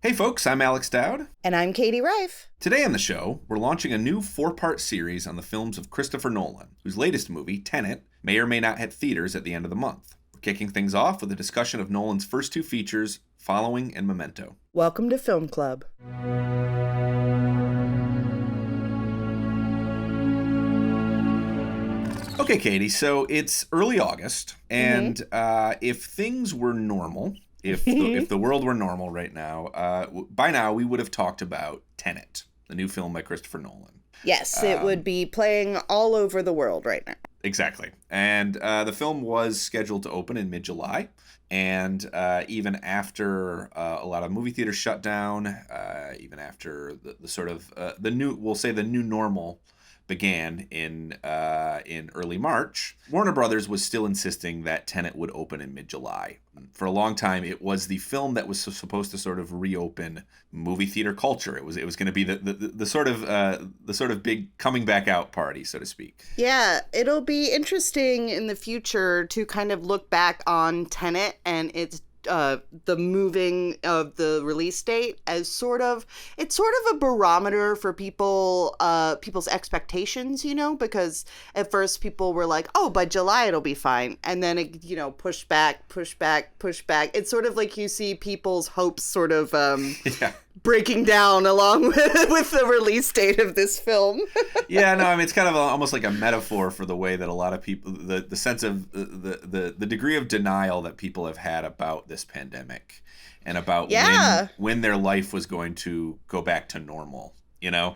Hey folks, I'm Alex Dowd. And I'm Katie Rife. Today on the show, we're launching a new 4-part series on the films of Christopher Nolan, whose latest movie, Tenet, may or may not hit theaters at the end of the month. We're kicking things off with a discussion of Nolan's first two features, Following and Memento. Welcome to Film Club. Okay, Katie, so it's early August, and if things were normal, if the world were normal right now, by now we would have talked about Tenet, the new film by Christopher Nolan. Yes, it would be playing all over the world right now. Exactly. And the film was scheduled to open in mid-July. And even after a lot of movie theaters shut down, even after the sort of the new normal began in early March, Warner Brothers was still insisting that Tenet would open in mid-July. For a long time, it was the film that was supposed to sort of reopen movie theater culture. It was going to be the sort of big coming back out party, so to speak. Yeah, it'll be interesting in the future to kind of look back on Tenet and its the moving of the release date as it's sort of a barometer for people's expectations, because at first people were like, oh, by July it'll be fine, and then it push back. It's sort of like you see people's hopes sort of breaking down along with the release date of this film. Yeah, no, I mean, it's kind of almost like a metaphor for the way that a lot of people, the sense of the degree of denial that people have had about this pandemic and about when their life was going to go back to normal. Because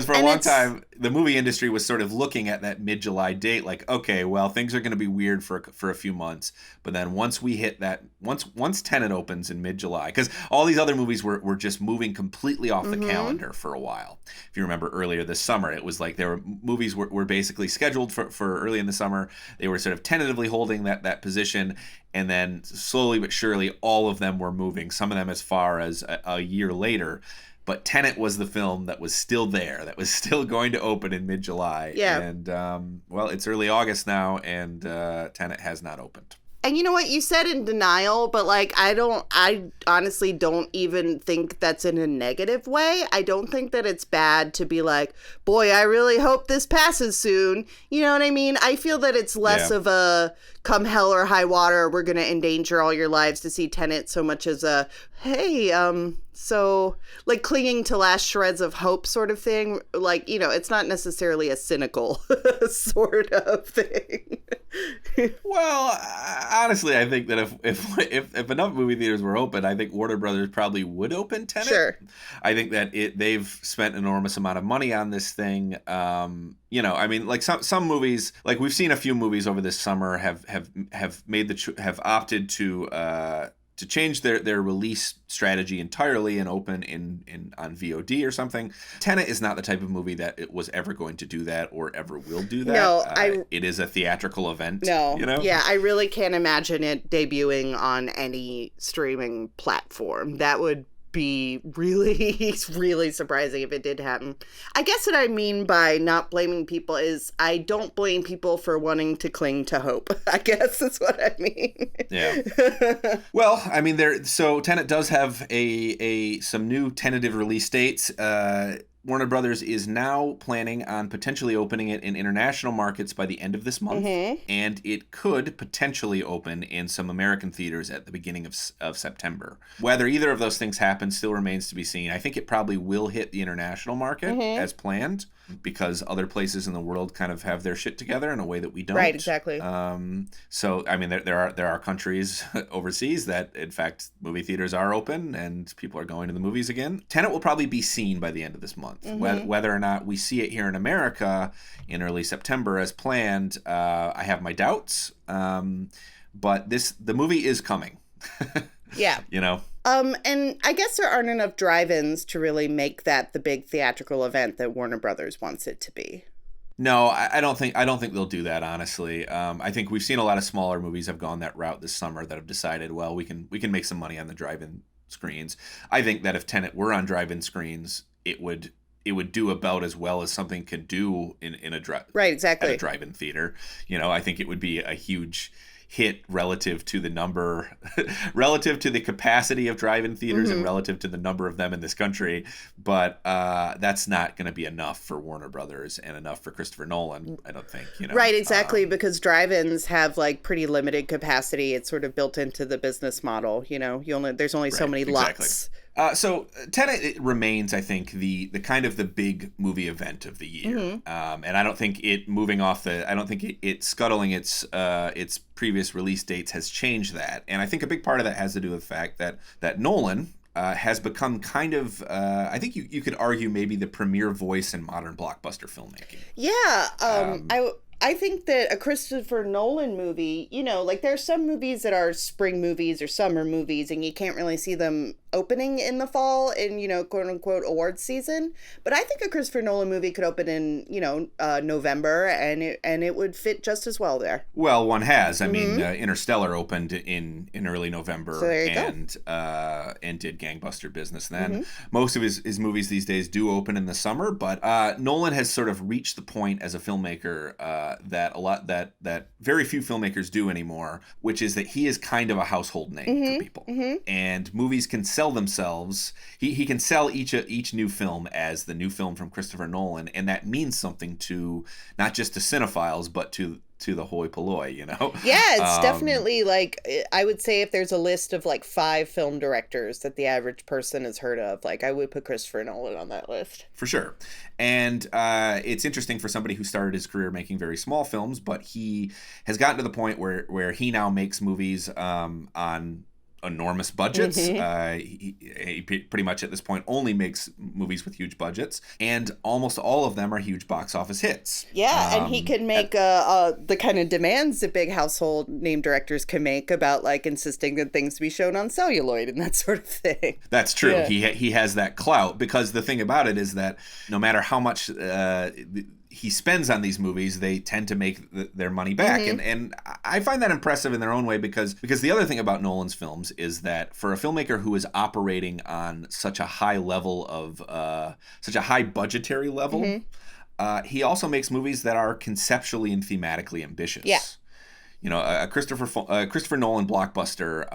for a long time, the movie industry was sort of looking at that mid-July date like, okay, well, things are going to be weird for a few months. But then once we hit that, once Tenet opens in mid-July, because all these other movies were just moving completely off the calendar for a while. If you remember earlier this summer, it was like movies were basically scheduled for early in the summer. They were sort of tentatively holding that position. And then slowly but surely, all of them were moving, some of them as far as a year later. But Tenet was the film that was still there, that was still going to open in mid-July. Yeah. And, it's early August now, and Tenet has not opened. And you know what? You said in denial, but I honestly don't even think that's in a negative way. I don't think that it's bad to be like, boy, I really hope this passes soon. You know what I mean? I feel that it's less of a come hell or high water, we're going to endanger all your lives to see Tenet, so much as a, hey, so like clinging to last shreds of hope sort of thing. Like, it's not necessarily a cynical sort of thing. Well, honestly, I think that if enough movie theaters were open, I think Warner Brothers probably would open Tenet. Sure. I think that they've spent an enormous amount of money on this thing. I mean, like some movies, like we've seen a few movies over this summer have opted to change their release strategy entirely and open on VOD or something. Tenet is not the type of movie that it was ever going to do that or ever will do that. No, it is a theatrical event. No, yeah, I really can't imagine it debuting on any streaming platform. That would be really, really surprising if it did happen. I guess what I mean by not blaming people is I don't blame people for wanting to cling to hope. I guess that's what I mean. Yeah. Well, I mean, so Tenet does have some new tentative release dates. Warner Brothers is now planning on potentially opening it in international markets by the end of this month, and it could potentially open in some American theaters at the beginning of September. Whether either of those things happen still remains to be seen. I think it probably will hit the international market as planned, because other places in the world kind of have their shit together in a way that we don't. Right, exactly. So, I mean, there are countries overseas that, in fact, movie theaters are open and people are going to the movies again. Tenet will probably be seen by the end of this month. Whether or not we see it here in America in early September as planned, I have my doubts. But the movie is coming. Yeah. And I guess there aren't enough drive-ins to really make that the big theatrical event that Warner Brothers wants it to be. No, I don't think they'll do that, honestly. I think we've seen a lot of smaller movies have gone that route this summer that have decided, well, we can make some money on the drive-in screens. I think that if Tenet were on drive-in screens, it would do about as well as something could do in a right, exactly. at a drive-in theater. I think it would be a huge hit relative to the number, relative to the capacity of drive-in theaters and relative to the number of them in this country. But that's not going to be enough for Warner Brothers and enough for Christopher Nolan, I don't think. Right, exactly, because drive-ins have like pretty limited capacity. It's sort of built into the business model. There's only so many lots. So Tenet, it remains, I think, the kind of the big movie event of the year, and I don't think it scuttling its previous release dates has changed that, and I think a big part of that has to do with the fact that Nolan has become kind of, I think you could argue maybe the premier voice in modern blockbuster filmmaking. Yeah, I think that a Christopher Nolan movie, like there are some movies that are spring movies or summer movies, and you can't really see them opening in the fall in, quote unquote awards season. But I think a Christopher Nolan movie could open in, November, and it would fit just as well there. Well, one has. I mean, Interstellar opened in early November, so there you and did gangbuster business then. Most of his movies these days do open in the summer, but Nolan has sort of reached the point as a filmmaker that very few filmmakers do anymore, which is that he is kind of a household name for people, and movies can sell themselves. He can sell each new film as the new film from Christopher Nolan, and that means something to not just to cinephiles but to the hoi polloi, Yeah, it's definitely like, I would say if there's a list of like 5 film directors that the average person has heard of, like I would put Christopher Nolan on that list. For sure. And it's interesting for somebody who started his career making very small films, but he has gotten to the point where he now makes movies on enormous budgets. He pretty much at this point only makes movies with huge budgets, and almost all of them are huge box office hits. Yeah, and he can make the kind of demands that big household name directors can make about like insisting that things be shown on celluloid and that sort of thing. That's true. Yeah. He has that clout, because the thing about it is that no matter how much he spends on these movies, they tend to make their money back. And I find that impressive in their own way, because the other thing about Nolan's films is that for a filmmaker who is operating on such a high level of such a high budgetary level, he also makes movies that are conceptually and thematically ambitious. Yeah. A Christopher Nolan blockbuster,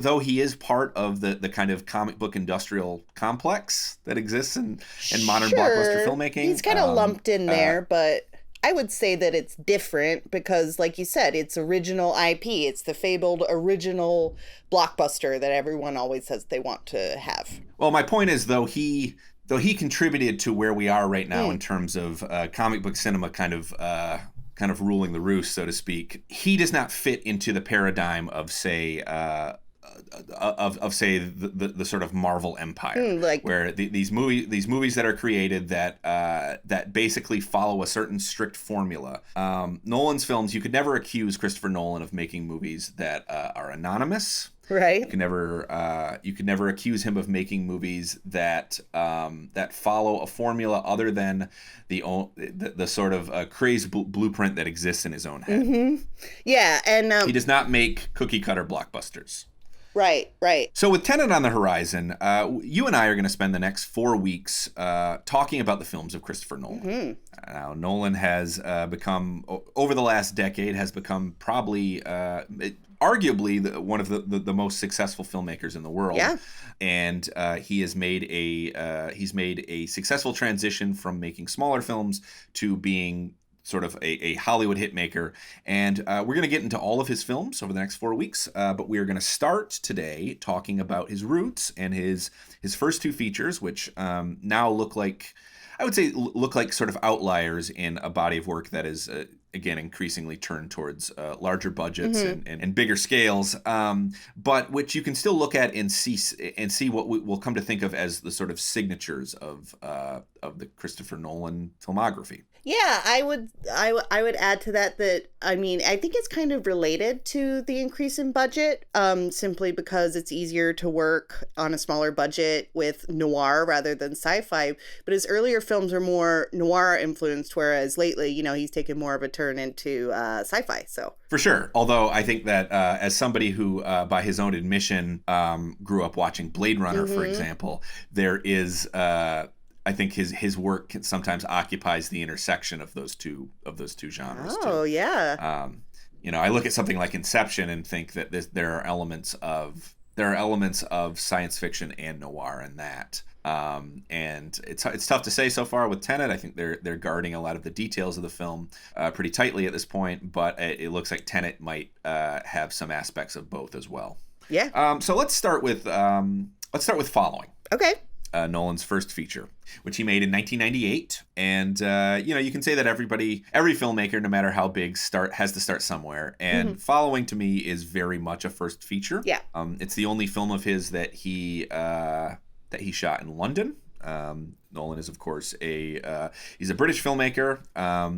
though he is part of the kind of comic book industrial complex that exists in modern blockbuster filmmaking. He's kind of lumped in there, but I would say that it's different because, like you said, it's original IP. It's the fabled original blockbuster that everyone always says they want to have. Well, my point is, though he contributed to where we are right now in terms of comic book cinema kind of ruling the roost, so to speak, he does not fit into the paradigm of, say, the sort of Marvel empire, where these movies that are created that basically follow a certain strict formula. Nolan's films, you could never accuse Christopher Nolan of making movies that are anonymous. Right. You could never accuse him of making movies that follow a formula other than the sort of crazed blueprint that exists in his own head. Yeah, and he does not make cookie cutter blockbusters. Right. So with Tenet on the horizon, you and I are going to spend the next 4 weeks talking about the films of Christopher Nolan. Now, Nolan has become, over the last decade, probably arguably one of the most successful filmmakers in the world. Yeah. And he has made a successful transition from making smaller films to being sort of a Hollywood hitmaker. And we're going to get into all of his films over the next 4 weeks. But we are going to start today talking about his roots and his first 2 features, which now look like sort of outliers in a body of work that is, again, increasingly turned towards larger budgets and bigger scales, but which you can still look at and see what we'll come to think of as the sort of signatures of the Christopher Nolan filmography. Yeah, I would add to that I mean, I think it's kind of related to the increase in budget, simply because it's easier to work on a smaller budget with noir rather than sci-fi. But his earlier films are more noir influenced, whereas lately, he's taken more of a turn into sci-fi. So for sure. Although I think that as somebody who, by his own admission, grew up watching Blade Runner, for example, there is. I think his work sometimes occupies the intersection of those two genres. Oh, too. yeah. I look at something like Inception and think that there are elements of science fiction and noir in that. And it's tough to say so far with Tenet. I think they're guarding a lot of the details of the film pretty tightly at this point, but it looks like Tenet might have some aspects of both as well. Yeah. So let's start with Following. Okay. Nolan's first feature, which he made in 1998. And, you can say that every filmmaker, no matter how big, has to start somewhere. And Following, to me, is very much a first feature. Yeah. It's the only film of his that he shot in London. Nolan is, of course, he's a British filmmaker,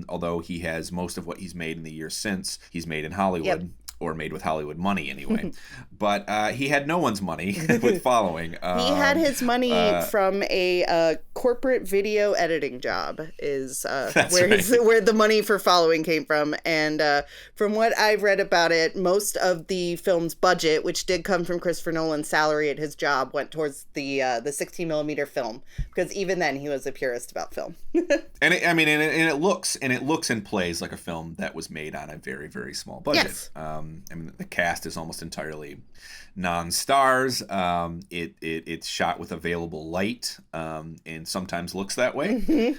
although he has most of what he's made in the years since he's made in Hollywood. Yep. Or made with Hollywood money, anyway. But he had no one's money with Following. He had his money from a corporate video editing job, is where the money for Following came from. And from what I've read about it, most of the film's budget, which did come from Christopher Nolan's salary at his job, went towards the 16mm film, because even then he was a purist about film. And it looks and plays like a film that was made on a very, very small budget. Yes. The cast is almost entirely non-stars. It's shot with available light, and sometimes looks that way. He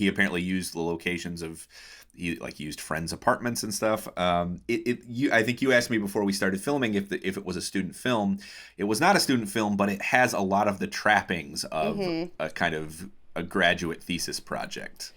apparently used the locations of. He used friends' apartments and stuff. I think you asked me before we started filming if it was a student film. It was not a student film, but it has a lot of the trappings of a kind of a graduate thesis project.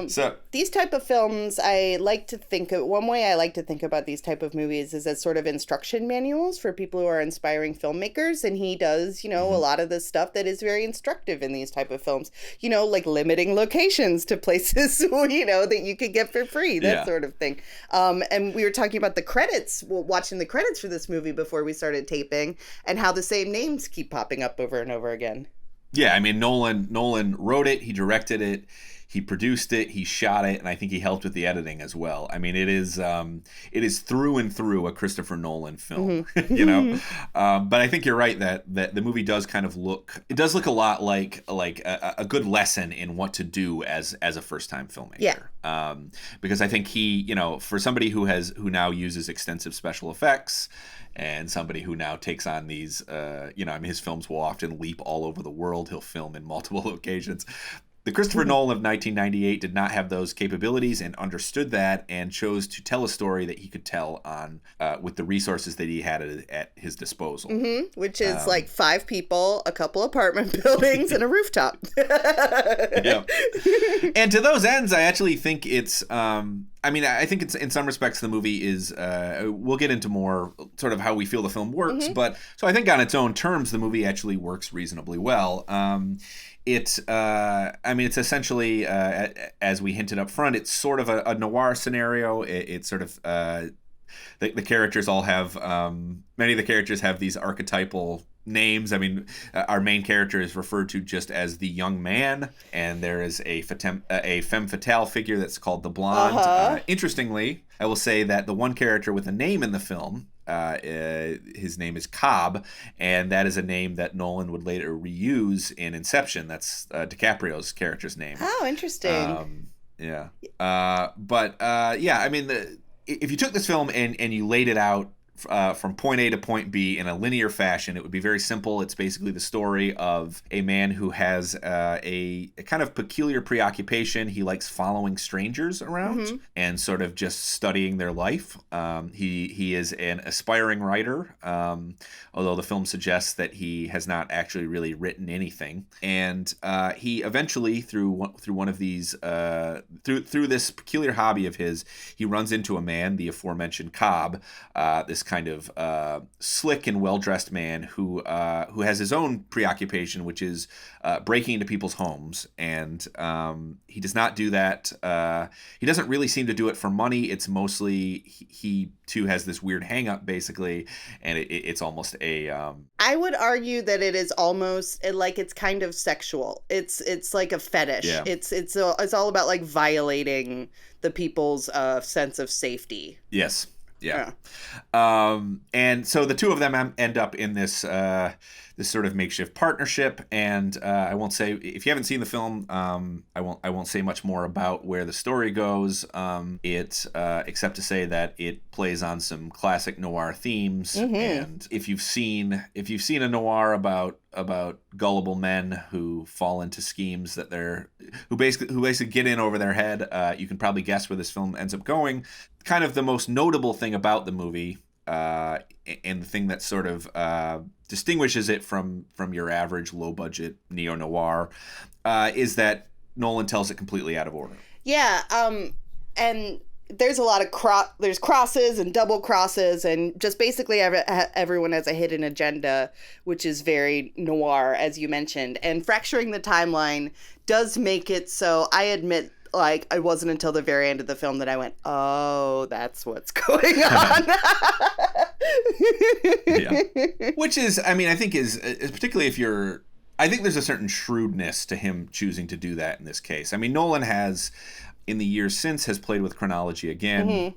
So these type of films, I like to think of, one way I like to think about these type of movies is as sort of instruction manuals for people who are inspiring filmmakers, and he does, a lot of the stuff that is very instructive in these type of films, like limiting locations to places, that you could get for free, that sort of thing. And we were talking about the credits, watching the credits for this movie before we started taping, and how the same names keep popping up over and over again. Yeah, Nolan wrote it, he directed it, he produced it, he shot it, and I think he helped with the editing as well. It is through and through a Christopher Nolan film, But I think you're right that the movie does kind of look a lot like a good lesson in what to do as a first time filmmaker. Yeah. Because I think he, for somebody who now uses extensive special effects. And somebody who now takes on these, his films will often leap all over the world. He'll film in multiple locations. The Christopher Nolan of 1998 did not have those capabilities and understood that and chose to tell a story that he could tell on with the resources that he had at his disposal. Which is like 5 people, a couple apartment buildings, and a rooftop. Yeah. And to those ends, I actually think it's... I think it's in some respects the movie is. We'll get into more sort of how we feel the film works, but so I think on its own terms, the movie actually works reasonably well. It's essentially as we hinted up front, it's sort of a noir scenario. It's sort of the characters all have many of the characters have these archetypal names. Our main character is referred to just as the young man, and there is a femme fatale figure that's called the blonde. Interestingly, I will say that the one character with a name in the film, his name is Cobb, and that is a name that Nolan would later reuse in Inception. That's DiCaprio's character's name. Oh, interesting. If you took this film and you laid it out from point A to point B in a linear fashion, it would be very simple. It's basically the story of a man who has a kind of peculiar preoccupation. He likes following strangers around and sort of just studying their life. He is an aspiring writer, although the film suggests that he has not actually really written anything. And he eventually, through one of these, through this peculiar hobby of his, he runs into a man, the aforementioned Cobb, this kind of slick and well-dressed man who has his own preoccupation, which is breaking into people's homes. And he does not do that. He doesn't really seem to do it for money. It's mostly he too has this weird hang-up, basically, and it's almost a... I would argue that it is almost like it's kind of sexual. It's like a fetish. Yeah. It's all about like violating the people's sense of safety. Yes. Yeah. And so the two of them end up in this this sort of makeshift partnership. And I won't say, if you haven't seen the film, I won't say much more about where the story goes. Except to say that it plays on some classic noir themes. And if you've seen a noir about gullible men who fall into schemes that who basically get in over their head, you can probably guess where this film ends up going. Kind of the most notable thing about the movie, and the thing that sort of distinguishes it from your average low budget neo noir, is that Nolan tells it completely out of order. Yeah, and there's a lot of there's crosses and double crosses, and just basically everyone has a hidden agenda, which is very noir, as you mentioned. And fracturing the timeline does make it so, I admit, like, it wasn't until the very end of the film that I went, oh, that's what's going on. Yeah. Which is, I mean, I think is particularly if you're, I think there's a certain shrewdness to him choosing to do that in this case. I mean, Nolan has, in the years since, has played with chronology again.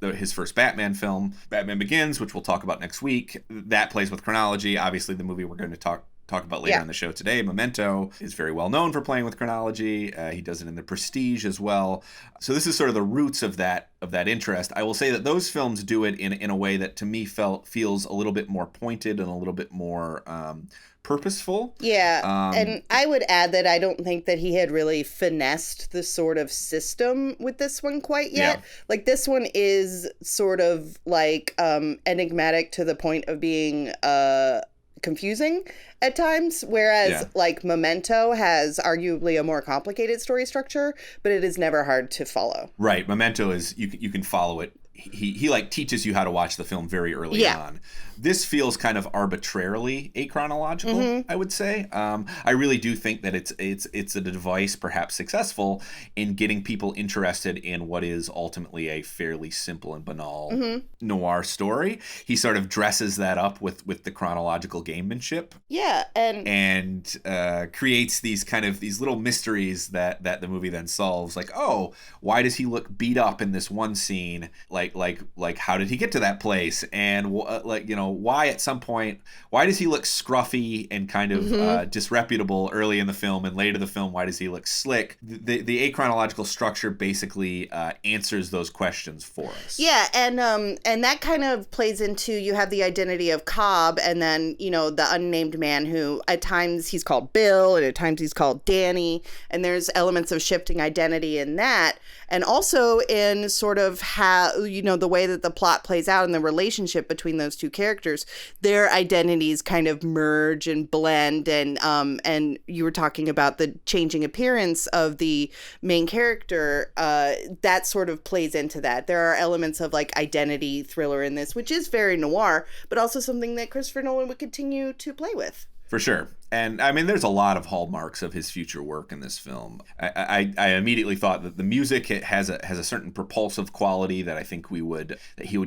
His first Batman film, Batman Begins, which we'll talk about next week, that plays with chronology. Obviously, the movie we're going to talk about later on the show today, Memento, is very well known for playing with chronology. He does it in The Prestige as well. So this is sort of the roots of that interest. I will say that those films do it in a way that to me feels a little bit more pointed and a little bit more purposeful. Yeah, and I would add that I don't think that he had really finessed the sort of system with this one quite yet. Yeah. Like, this one is sort of like enigmatic to the point of being confusing at times, whereas like Memento has arguably a more complicated story structure, but it is never hard to follow. Right. Memento is, you can follow it. He like teaches you how to watch the film very early on. This feels kind of arbitrarily achronological, I would say. I really do think that it's a device, perhaps successful, in getting people interested in what is ultimately a fairly simple and banal noir story. He sort of dresses that up with the chronological gamemanship. Yeah, and creates these little mysteries that the movie then solves. Like, oh, why does he look beat up in this one scene? Like how did he get to that place? And why at some point, why does he look scruffy and kind of disreputable early in the film, and later in the film, why does he look slick? The achronological structure basically answers those questions for us. Yeah, and that kind of plays into, you have the identity of Cobb, and then, the unnamed man who at times he's called Bill and at times he's called Danny, and there's elements of shifting identity in that. And also in sort of how, the way that the plot plays out and the relationship between those two characters, their identities kind of merge and blend. And you were talking about the changing appearance of the main character. That sort of plays into that. There are elements of like identity thriller in this, which is very noir, but also something that Christopher Nolan would continue to play with. For sure. And I mean, there's a lot of hallmarks of his future work in this film. I immediately thought that the music has a certain propulsive quality that I think he would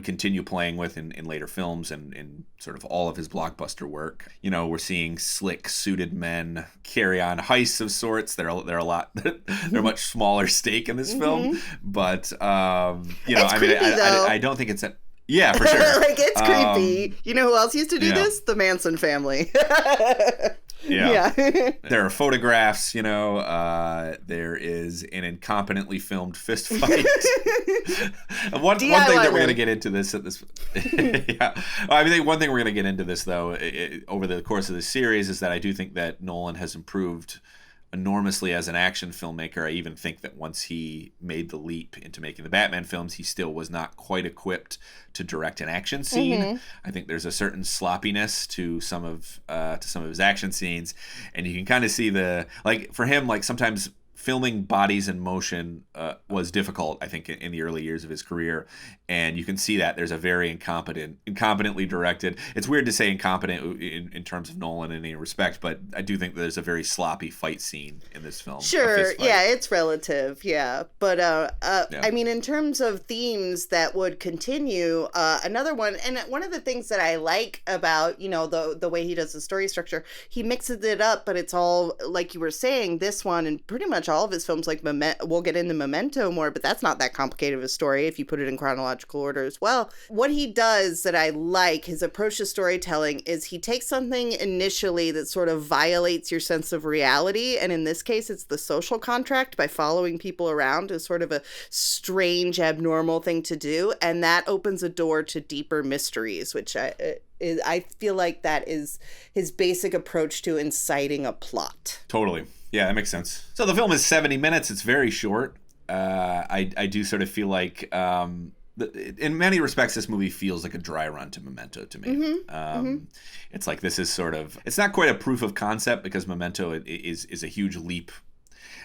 continue playing with in later films and in sort of all of his blockbuster work. We're seeing slick suited men carry on heists of sorts. They're much smaller stake in this film, but I don't think it's yeah, for sure. Like, it's creepy. You know who else used to do this? The Manson family. Yeah. There are photographs, there is an incompetently filmed fist fight. one thing that we're going to get into this at this I think one thing we're going to get into this though over the course of this series is that I do think that Nolan has improved enormously as an action filmmaker. I even think that once he made the leap into making the Batman films, he still was not quite equipped to direct an action scene. I think there's a certain sloppiness to some of his action scenes, and you can kind of see for him, like sometimes filming bodies in motion was difficult, I think, in the early years of his career. And you can see that there's a very incompetently directed. It's weird to say incompetent in terms of Nolan in any respect, but I do think there's a very sloppy fight scene in this film. Sure, yeah, it's relative, yeah. But, I mean, in terms of themes that would continue, another one, and one of the things that I like about, the way he does the story structure, he mixes it up, but it's all, like you were saying, this one and pretty much all of his films, like we'll get into Memento more, but that's not that complicated of a story if you put it in chronological chronological order as well. What he does that I like, his approach to storytelling, is he takes something initially that sort of violates your sense of reality, and in this case it's the social contract by following people around is sort of a strange, abnormal thing to do, and that opens a door to deeper mysteries, which I feel like that is his basic approach to inciting a plot. Totally. Yeah, that makes sense. So the film is 70 minutes. It's very short. I do sort of feel like, in many respects, this movie feels like a dry run to Memento to me. It's like this is sort of, it's not quite a proof of concept because Memento is a huge leap.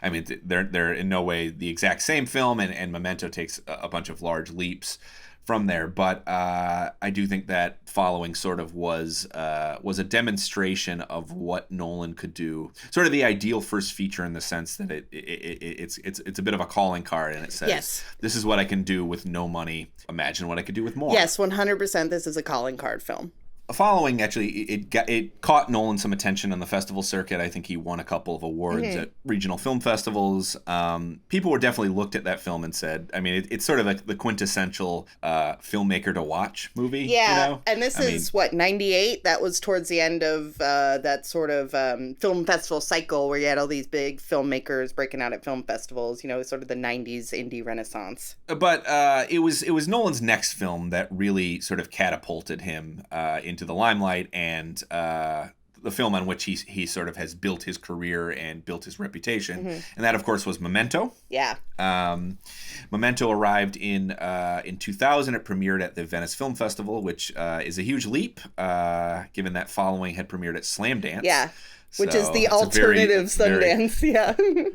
I mean, they're in no way the exact same film, and Memento takes a bunch of large leaps from there, but I do think that following sort of was a demonstration of what Nolan could do, sort of the ideal first feature in the sense that it's a bit of a calling card, and it says, yes, this is what I can do with no money. Imagine what I could do with more. Yes, 100%. This is a calling card film. Following, actually, it caught Nolan some attention on the festival circuit. I think he won a couple of awards at regional film festivals. People were definitely looked at that film and said, I mean, it's sort of like the quintessential filmmaker to watch movie. Yeah, you know? And this is, 98? That was towards the end of that sort of film festival cycle where you had all these big filmmakers breaking out at film festivals, sort of the 90s indie renaissance. But it was Nolan's next film that really sort of catapulted him into the limelight, and the film on which he sort of has built his career and built his reputation, and that of course was Memento. Yeah. Memento arrived in 2000. It premiered at the Venice Film Festival, which is a huge leap, given that following had premiered at Slamdance. Yeah. Which is the alternative Sundance, yeah.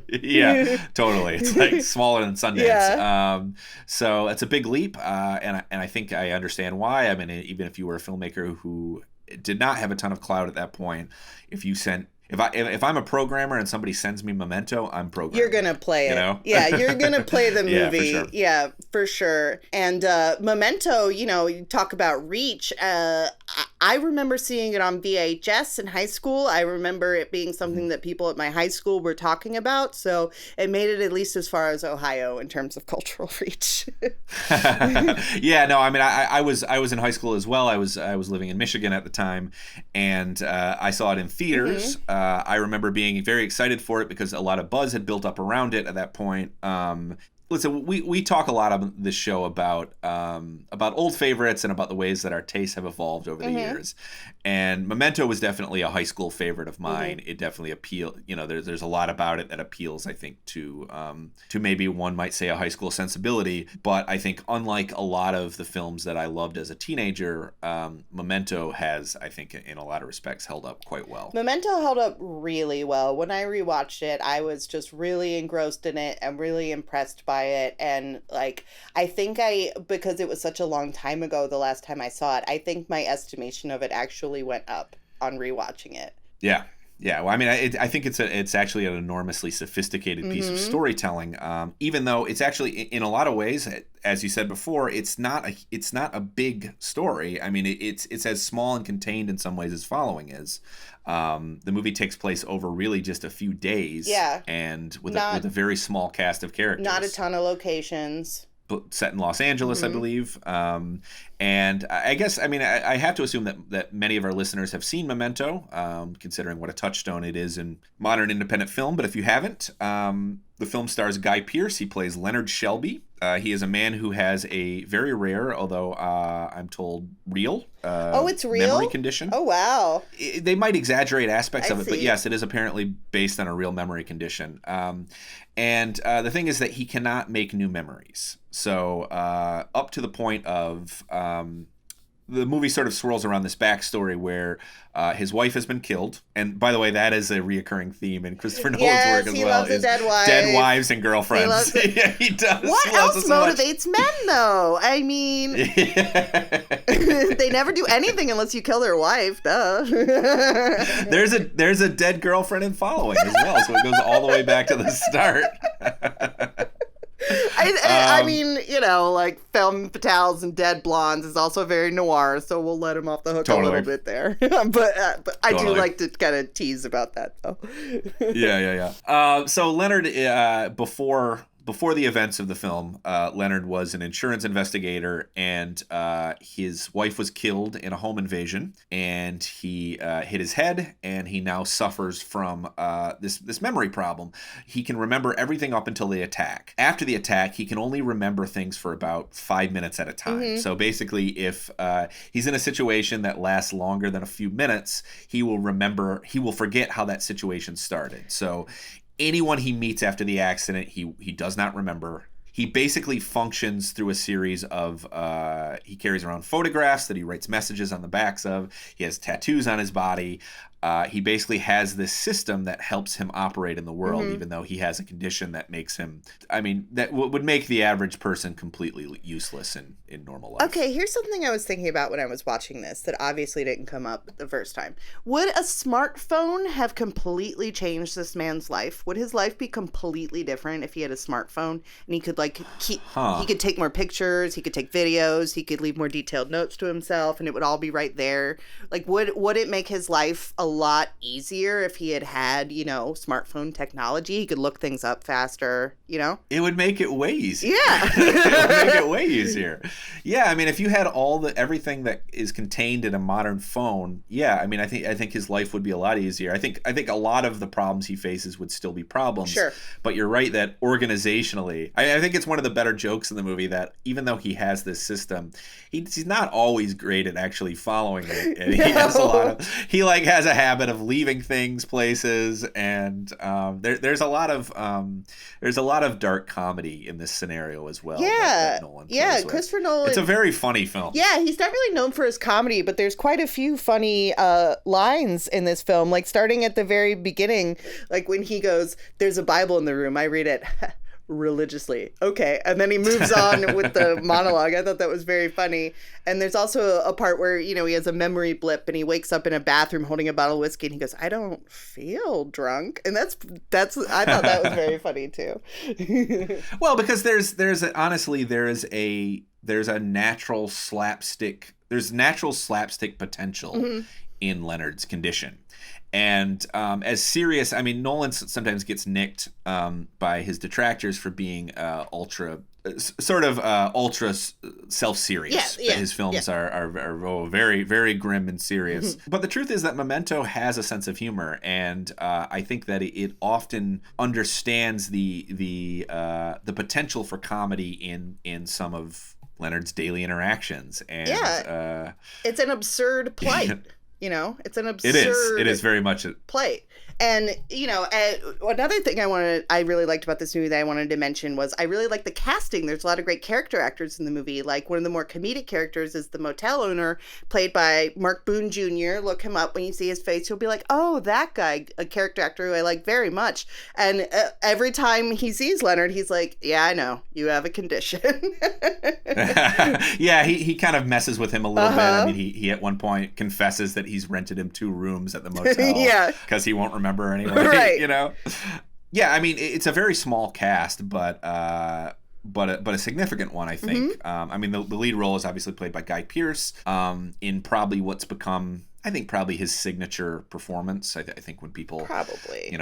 Yeah, totally. It's like smaller than Sundance. Yeah. So it's a big leap, and I think I understand why. I mean, even if you were a filmmaker who did not have a ton of clout at that point, if I'm a programmer and somebody sends me Memento, I'm programming. You're gonna play it. Yeah, you're gonna play the movie. Yeah, for sure. And Memento, you talk about reach. I remember seeing it on VHS in high school. I remember it being something that people at my high school were talking about. So it made it at least as far as Ohio in terms of cultural reach. Yeah, no, I mean, I was in high school as well. I was living in Michigan at the time, and I saw it in theaters. I remember being very excited for it because a lot of buzz had built up around it at that point. Listen, we talk a lot on this show about old favorites and about the ways that our tastes have evolved over the years. And Memento was definitely a high school favorite of mine. It definitely appealed. There's a lot about it that appeals, I think, to maybe one might say a high school sensibility. But I think unlike a lot of the films that I loved as a teenager, Memento has, I think, in a lot of respects, held up quite well. Memento held up really well. When I rewatched it, I was just really engrossed in it and really impressed by it. And I think because it was such a long time ago the last time I saw it, I think my estimation of it actually went up on rewatching it. Yeah. Well, I mean, I think it's actually an enormously sophisticated piece of storytelling. Even though it's actually, in a lot of ways, as you said before, it's not a big story. I mean, it's as small and contained in some ways as Following is. The movie takes place over really just a few days. Yeah. And with a very small cast of characters. Not a ton of locations. Set in Los Angeles, I believe. And I guess, I mean, I have to assume that many of our listeners have seen Memento, considering what a touchstone it is in modern independent film. But if you haven't, the film stars Guy Pearce. He plays Leonard Shelby. He is a man who has a very rare, although I'm told real, it's real? memory condition. Oh, wow. They might exaggerate aspects of it, but yes, it is apparently based on a real memory condition. And the thing is that he cannot make new memories. So up to the point of the movie sort of swirls around this backstory where his wife has been killed. And by the way, that is a reoccurring theme in Christopher Nolan's work as he well. Loves a dead wife. Dead wives and girlfriends. Yeah, he does. What else motivates men, though? I mean, they never do anything unless you kill their wife. Duh. There's a dead girlfriend in Following as well, so it goes all the way back to the start. I mean, femme fatales and dead blondes is also very noir, so we'll let him off the hook a little bit there. but I do like to kind of tease about that, though. Yeah. So Leonard, before before the events of the film, Leonard was an insurance investigator, and his wife was killed in a home invasion, and he hit his head, and he now suffers from this memory problem. He can remember everything up until the attack. After the attack, he can only remember things for about 5 minutes at a time. So basically, if he's in a situation that lasts longer than a few minutes, he will forget how that situation started. So anyone he meets after the accident, he does not remember. He basically functions through a series of, he carries around photographs that he writes messages on the backs of. He has tattoos on his body. He basically has this system that helps him operate in the world, even though he has a condition that makes him, that would make the average person completely useless in normal life. Okay, here's something I was thinking about when I was watching this that obviously didn't come up the first time. Would a smartphone have completely changed this man's life? Would his life be completely different if he had a smartphone and he could he could take more pictures, he could take videos, he could leave more detailed notes to himself, and it would all be right there? Like, would it make his life a lot easier if he had smartphone technology? He could look things up faster, It would make it way easier. Yeah. It would make it way easier. Yeah, I mean, if you had everything that is contained in a modern phone, I think his life would be a lot easier. I think a lot of the problems he faces would still be problems. Sure. But you're right that organizationally, I think it's one of the better jokes in the movie that even though he has this system, he's not always great at actually following it. And he has he has a habit of leaving things places, and there's a lot of dark comedy in this scenario as well. That Nolan plays with. Christopher Nolan. It's a very funny film. Yeah, he's not really known for his comedy, but there's quite a few funny lines in this film. Like starting at the very beginning, like when he goes, "There's a Bible in the room. I read it." Religiously. Okay. And then he moves on with the monologue. I thought that was very funny. And there's also a part where, he has a memory blip and he wakes up in a bathroom holding a bottle of whiskey and he goes, "I don't feel drunk." And that's I thought that was very funny too. Well, because there's natural slapstick potential in Leonard's condition. And as serious, Nolan sometimes gets nicked by his detractors for being ultra self-serious. Yeah. His films are very, very grim and serious. But the truth is that Memento has a sense of humor, and I think that it often understands the potential for comedy in some of Leonard's daily interactions. And it's an absurd plight. It's an absurd. It is very much a plight. And, another thing I really liked about this movie that I wanted to mention was I really like the casting. There's a lot of great character actors in the movie. Like one of the more comedic characters is the motel owner, played by Mark Boone Jr. Look him up when you see his face. You'll be like, "Oh, that guy," a character actor who I like very much. And every time he sees Leonard, he's like, "Yeah, I know. You have a condition." Yeah, he kind of messes with him a little bit. He at one point confesses that he's rented him 2 rooms at the motel because he won't remember anyway. Right. Yeah, it's a very small cast, but a significant one, I think. The lead role is obviously played by Guy Pearce in probably what's become, I think, probably his signature performance. I think when people probably,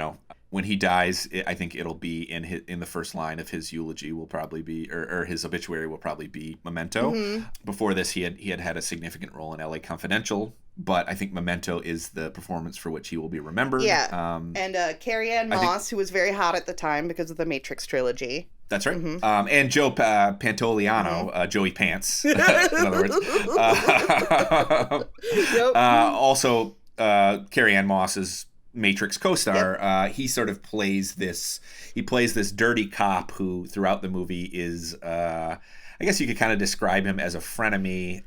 when he dies, I think it'll be in the first line of his eulogy will probably be, or his obituary will probably be Memento. Before this, he had a significant role in L.A. Confidential. But I think Memento is the performance for which he will be remembered. Yeah. And Carrie-Anne Moss, who was very hot at the time because of the Matrix trilogy. That's right. And Joe Pantoliano, Joey Pants, in other words. Also, Carrie-Anne Moss's Matrix co-star. He sort of plays this dirty cop who throughout the movie is... I guess you could kind of describe him as a frenemy.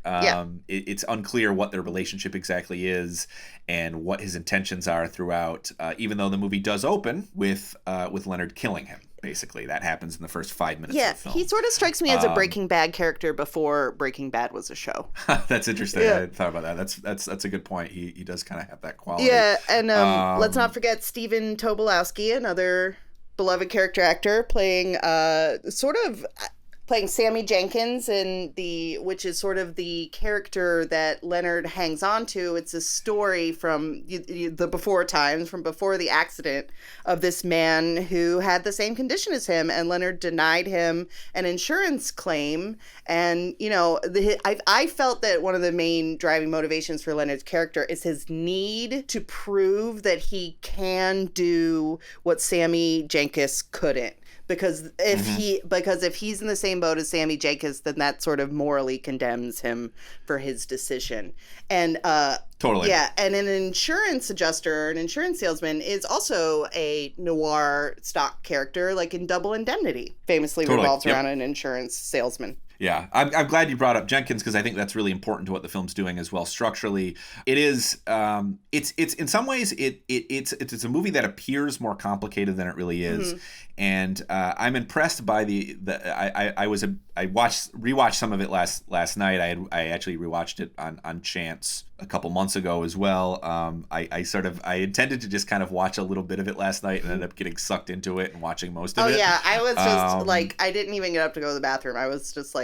It's unclear what their relationship exactly is and what his intentions are throughout, even though the movie does open with Leonard killing him. Basically, that happens in the first 5 minutes of the film. He sort of strikes me as a Breaking Bad character before Breaking Bad was a show. That's interesting. I hadn't thought about that. That's a good point. He does kind of have that quality. Yeah, and let's not forget Stephen Tobolowsky, another beloved character actor, playing playing Sammy Jenkins, which is sort of the character that Leonard hangs on to. It's a story from the before times, from before the accident, of this man who had the same condition as him, and Leonard denied him an insurance claim. And, you know, I felt that one of the main driving motivations for Leonard's character is his need to prove that he can do what Sammy Jenkins couldn't. Because if he's in the same boat as Sammy Jenkins, then that sort of morally condemns him for his decision. And totally. Yeah, and an insurance adjuster, an insurance salesman, is also a noir stock character, like in Double Indemnity, famously revolves around an insurance salesman. Yeah, I'm glad you brought up Jenkins, because I think that's really important to what the film's doing as well. Structurally, it is it's in some ways it's a movie that appears more complicated than it really is, and I'm impressed by I rewatched some of it last night. I actually rewatched it on chance a couple months ago as well. I intended to just kind of watch a little bit of it last night and ended up getting sucked into it and watching most of it. Oh yeah, I was just I didn't even get up to go to the bathroom. I was just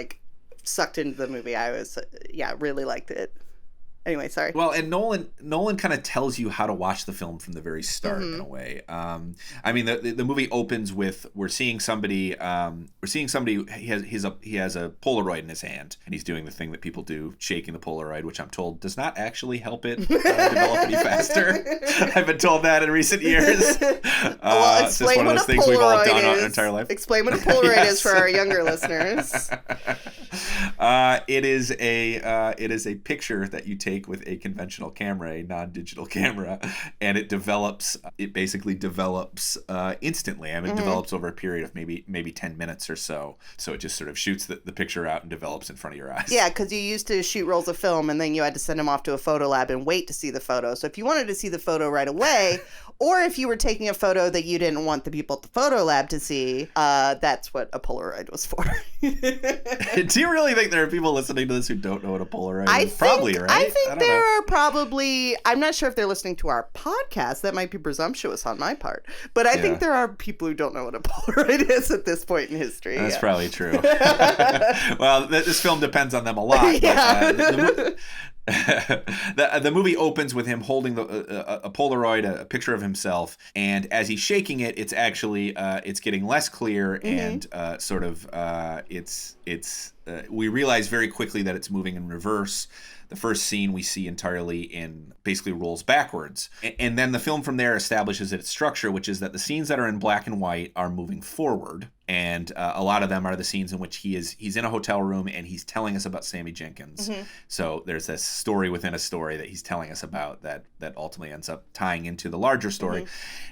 sucked into the movie. I was really liked it. Anyway, sorry. Well, and Nolan kind of tells you how to watch the film from the very start in a way. I mean, the movie opens with we're seeing somebody. He has a Polaroid in his hand, and he's doing the thing that people do, shaking the Polaroid, which I'm told does not actually help it develop any faster. I've been told that in recent years. Well, it's just one of those things we've all done our entire life. Explain what a Polaroid is for our younger listeners. It is a picture that you take with a conventional camera, a non-digital camera, and it basically develops instantly. I mean, it develops over a period of maybe 10 minutes or so. So it just sort of shoots the picture out and develops in front of your eyes. Yeah, because you used to shoot rolls of film and then you had to send them off to a photo lab and wait to see the photo. So if you wanted to see the photo right away, or if you were taking a photo that you didn't want the people at the photo lab to see, that's what a Polaroid was for. Do you really think there are people listening to this who don't know what a Polaroid is? Probably, right? I think there are probably, I'm not sure if they're listening to our podcast. That might be presumptuous on my part. But I think there are people who don't know what a Polaroid is at this point in history. That's probably true. Well, this film depends on them a lot. Yeah. The movie opens with him holding a Polaroid, a picture of himself, and as he's shaking it, it's actually it's getting less clear, and we realize very quickly that it's moving in reverse. The first scene we see entirely basically rolls backwards. And then the film from there establishes its structure, which is that the scenes that are in black and white are moving forward. And a lot of them are the scenes in which he's in a hotel room and he's telling us about Sammy Jenkins. So there's this story within a story that he's telling us about that ultimately ends up tying into the larger story.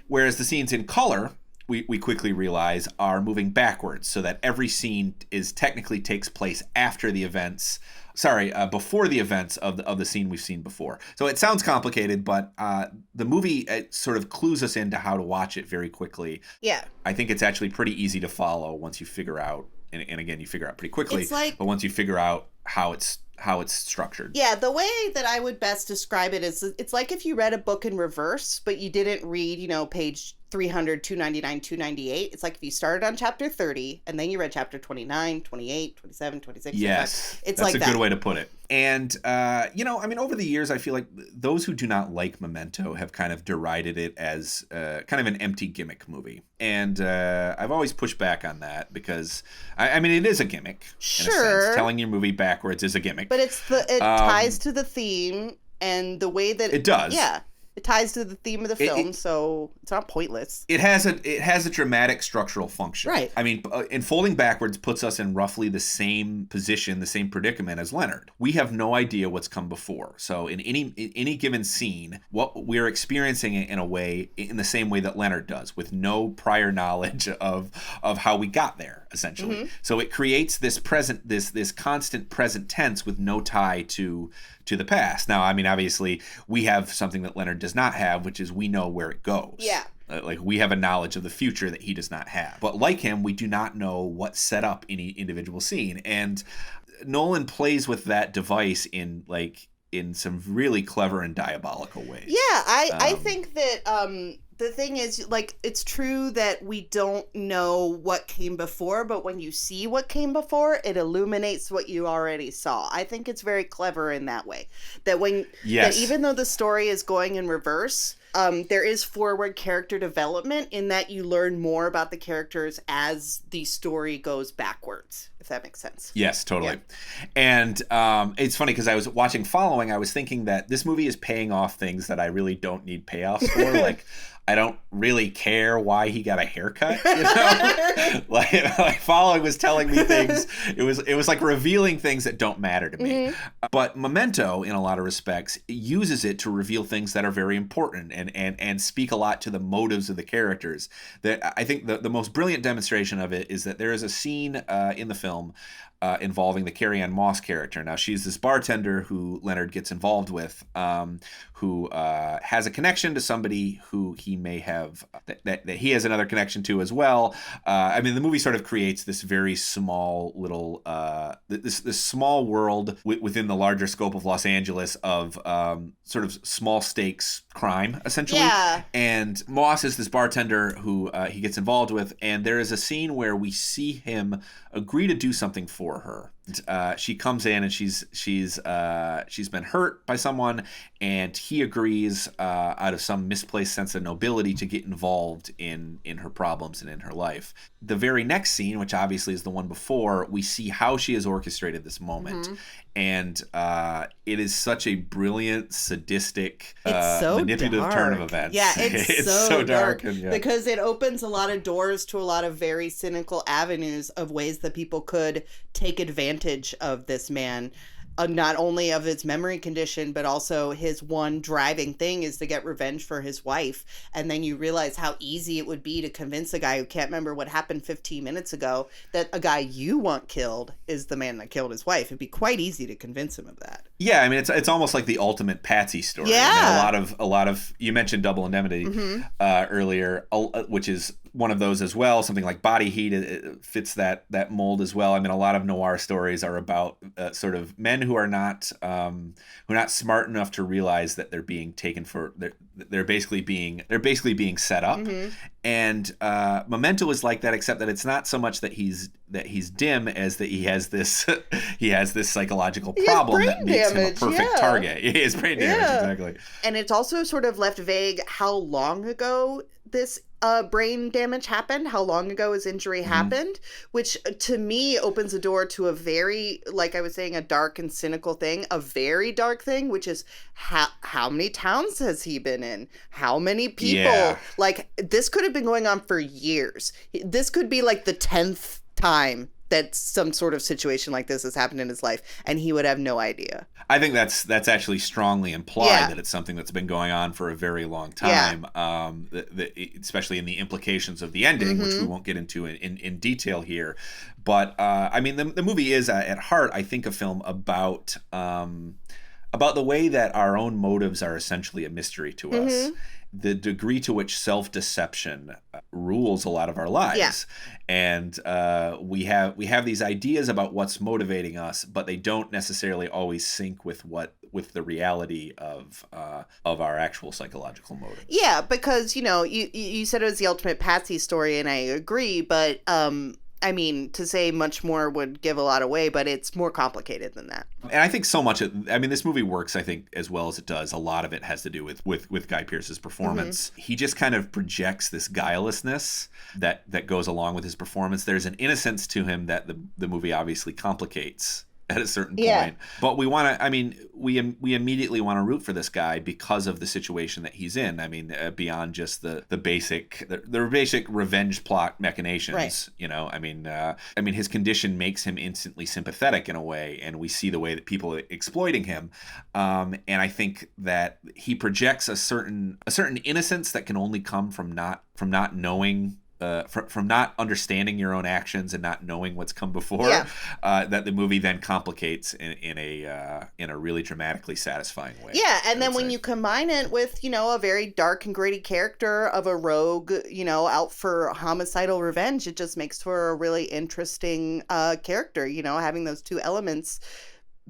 Whereas the scenes in color, we quickly realize, are moving backwards, so that every scene technically takes place after the events. Before the events of the scene we've seen before. So it sounds complicated, but the movie sort of clues us into how to watch it very quickly. Yeah. I think it's actually pretty easy to follow once you figure out, and again, you figure out pretty quickly, but once you figure out how it's structured. Yeah, the way that I would best describe it is it's like if you read a book in reverse, but you didn't read, page 300, 299, 298. It's like if you started on chapter 30 and then you read chapter 29, 28, 27, 26. Yes, it's that's like a good way to put it. And, over the years, I feel like those who do not like Memento have kind of derided it as kind of an empty gimmick movie. And I've always pushed back on that because, it is a gimmick. Sure. In a sense. Telling your movie backwards is a gimmick. But it ties to the theme and the way that... It does. Yeah. It ties to the theme of the film, so it's not pointless. It has a dramatic structural function. Right. And folding backwards puts us in roughly the same position, the same predicament as Leonard. We have no idea what's come before. So in any given scene, what we're experiencing it in a way, in the same way that Leonard does, with no prior knowledge of how we got there, essentially. So it creates this constant present tense with no tie to the past. Now, obviously, we have something that Leonard does not have, which is we know where it goes. Yeah. We have a knowledge of the future that he does not have. But like him, we do not know what set up any individual scene. And Nolan plays with that device in some really clever and diabolical ways. Yeah, I think that The thing is, like, it's true that we don't know what came before, but when you see what came before, it illuminates what you already saw. I think it's very clever in that way. That that even though the story is going in reverse, there is forward character development in that you learn more about the characters as the story goes backwards, if that makes sense. Yes, totally. Yeah. And it's funny because I was watching Following, I was thinking that this movie is paying off things that I really don't need payoffs for. Like, I don't really care why he got a haircut, you know? like Following was telling me things. It was like revealing things that don't matter to me. Mm-hmm. But Memento, in a lot of respects, uses it to reveal things that are very important and speak a lot to the motives of the characters. That I think the most brilliant demonstration of it is that there is a scene in the film involving the Carrie-Anne Moss character. Now, she's this bartender who Leonard gets involved with, who has a connection to somebody who he may have, that he has another connection to as well. I mean, the movie sort of creates this very small little, this small world within the larger scope of Los Angeles of sort of small stakes crime, essentially. Yeah. And Moss is this bartender who he gets involved with, and there is a scene where we see him agree to do something for her. She comes in and she's been hurt by someone, and he agrees out of some misplaced sense of nobility to get involved in her problems and in her life. The very next scene, which obviously is the one before, we see how she has orchestrated this moment. Mm-hmm. And it is such a brilliant, sadistic, manipulative dark. Turn of events. Yeah, it's so dark. And, yeah. Because it opens a lot of doors to a lot of very cynical avenues of ways that people could take advantage of this man. Not only of his memory condition, but also his one driving thing is to get revenge for his wife. And then you realize how easy it would be to convince a guy who can't remember what happened 15 minutes ago that a guy you want killed is the man that killed his wife. It'd be quite easy to convince him of that. Yeah, I mean, it's almost like the ultimate patsy story. Yeah. I mean, a lot of you mentioned Double Indemnity earlier, which is one of those as well. Something like Body Heat it fits that mold as well. I mean, a lot of noir stories are about sort of men who are not smart enough to realize that they're being taken for they're basically being set up. Mm-hmm. And Memento is like that, except that it's not so much that he's dim as that he has this psychological problem that makes him a perfect target. He has brain damage, exactly. And it's also sort of left vague how long ago this brain damage happened, how long ago his injury happened, which to me opens a door to a very, like I was saying, a dark and cynical thing, a very dark thing, which is how many towns has he been in? How many people? Yeah. Like, this could have been going on for years. This could be like the 10th time that some sort of situation like this has happened in his life, and he would have no idea. I think that's actually strongly implied that it's something that's been going on for a very long time, especially in the implications of the ending, which we won't get into in detail here. But I mean, the movie is at heart, I think, a film about the way that our own motives are essentially a mystery to us. The degree to which self-deception rules a lot of our lives, and we have these ideas about what's motivating us, but they don't necessarily always sync with the reality of our actual psychological motives. Yeah, because you said it was the ultimate patsy story, and I agree, but I mean, to say much more would give a lot away, but it's more complicated than that. And I think so much this movie works, I think, as well as it does. A lot of it has to do with Guy Pearce's performance. He just kind of projects this guilelessness that goes along with his performance. There's an innocence to him that the movie obviously complicates at a certain point. But we immediately want to root for this guy because of the situation that he's in. I mean, beyond just the basic revenge plot machinations, right. I mean his condition makes him instantly sympathetic in a way, and we see the way that people are exploiting him. And I think that he projects a certain innocence that can only come from not knowing, from not understanding your own actions and not knowing what's come before, that the movie then complicates in a really dramatically satisfying way. Yeah, and then when you combine it with, a very dark and gritty character of a rogue, out for homicidal revenge, it just makes for a really interesting character, having those two elements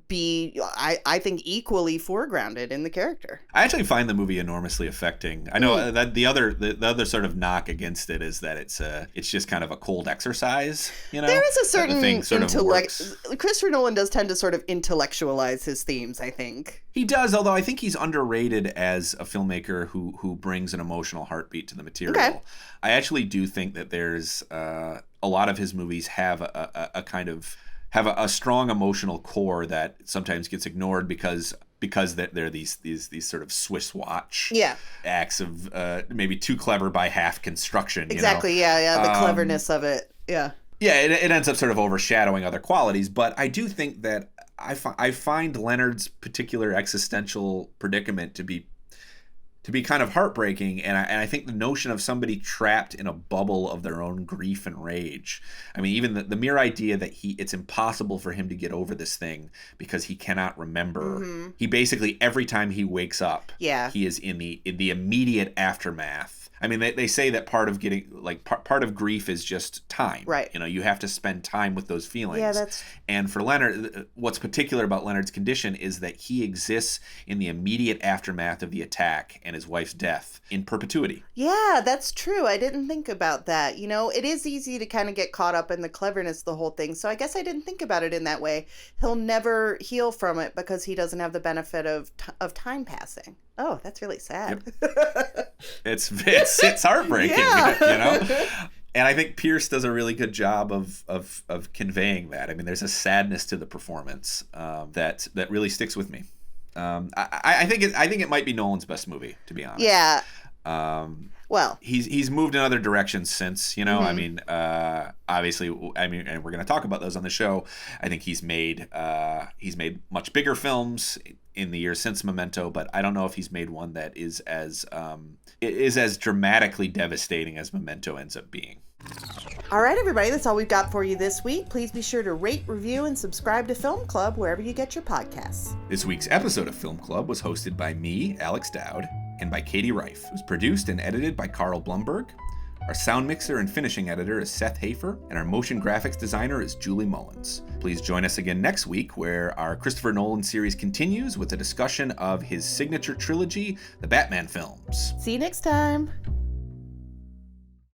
be, I think, equally foregrounded in the character. I actually find the movie enormously affecting. I know that the other sort of knock against it is that it's just kind of a cold exercise. You know, there is a certain intellect. Christopher Nolan does tend to sort of intellectualize his themes, I think. He does, although I think he's underrated as a filmmaker who brings an emotional heartbeat to the material. Okay. I actually do think that there's a lot of his movies have a kind of have a strong emotional core that sometimes gets ignored because they're these sort of Swiss watch acts of maybe too clever by half construction. Exactly. You know? Yeah. The cleverness of it. Yeah. Yeah. It ends up sort of overshadowing other qualities, but I do think that I find Leonard's particular existential predicament to be kind of heartbreaking, and I think the notion of somebody trapped in a bubble of their own grief and rage. I mean, even the mere idea that it's impossible for him to get over this thing because he cannot remember. Mm-hmm. He basically, every time he wakes up, he is in the immediate aftermath. I mean, they say that part of getting part of grief is just time. Right. You know, you have to spend time with those feelings. Yeah, And for Leonard, what's particular about Leonard's condition is that he exists in the immediate aftermath of the attack and his wife's death in perpetuity. Yeah, that's true. I didn't think about that. You know, it is easy to kind of get caught up in the cleverness of the whole thing. So I guess I didn't think about it in that way. He'll never heal from it because he doesn't have the benefit of time passing. Oh, that's really sad. Yep. It's heartbreaking, you know? And I think Pierce does a really good job of conveying that. I mean, there's a sadness to the performance that really sticks with me. I think it might be Nolan's best movie, to be honest. Yeah. Well, he's moved in other directions since, you know. Mm-hmm. I mean, obviously, and we're going to talk about those on the show. I think he's made much bigger films in the years since Memento, but I don't know if he's made one that is as dramatically devastating as Memento ends up being. All right, everybody, that's all we've got for you this week. Please be sure to rate, review, and subscribe to Film Club wherever you get your podcasts. This week's episode of Film Club was hosted by me, Alex Dowd, and by Katie Rife. It was produced and edited by Carl Blumberg. Our sound mixer and finishing editor is Seth Hafer, and our motion graphics designer is Julie Mullins. Please join us again next week, where our Christopher Nolan series continues with a discussion of his signature trilogy, the Batman films. See you next time.